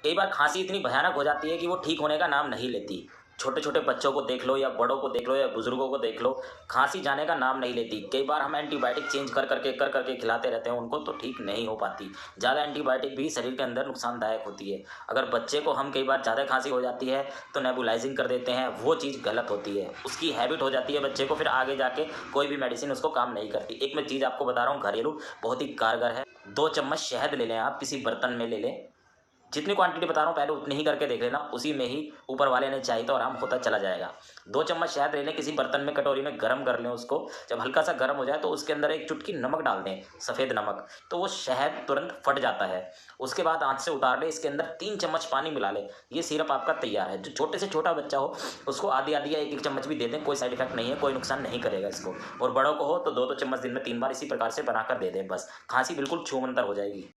कई बार खांसी इतनी भयानक हो जाती है कि वो ठीक होने का नाम नहीं लेती। छोटे छोटे बच्चों को देख लो या बड़ों को देख लो या बुजुर्गों को देख लो, खांसी जाने का नाम नहीं लेती। कई बार हम एंटीबायोटिक चेंज कर करके खिलाते रहते हैं उनको, तो ठीक नहीं हो पाती। ज़्यादा एंटीबायोटिक भी शरीर के अंदर नुकसानदायक होती है। अगर बच्चे को हम कई बार ज़्यादा खांसी हो जाती है तो नेबुलाइजिंग कर देते हैं, वो चीज़ गलत होती है। उसकी हैबिट हो जाती है बच्चे को, फिर आगे जाके कोई भी मेडिसिन उसको काम नहीं करती। एक मैं चीज़ आपको बता रहा हूँ घरेलू, बहुत ही कारगर है। 2 चम्मच शहद ले लें, आप किसी बर्तन में ले लें। जितनी क्वांटिटी बता रहा हूँ पहले उतनी ही करके देख लेना, उसी में ही ऊपर वाले ने चाहिए तो आराम होता चला जाएगा। 2 चम्मच शहद ले लें, किसी बर्तन में कटोरी में गर्म कर लें उसको। जब हल्का सा गर्म हो जाए तो उसके अंदर एक चुटकी नमक डाल दें, सफ़ेद नमक, तो वो शहद तुरंत फट जाता है। उसके बाद आँच से उतार लें, इसके अंदर 3 चम्मच पानी मिला लें। ये सिरप आपका तैयार है। जो छोटे से छोटा बच्चा हो उसको आधी आधी या एक एक चम्मच भी दे दें, कोई साइड इफेक्ट नहीं है, कोई नुकसान नहीं करेगा इसको। और बड़ों को हो तो 2-2 चम्मच दिन में 3 बार इसी प्रकार से बनाकर दे दें, बस खांसी बिल्कुल छूमंतर हो जाएगी।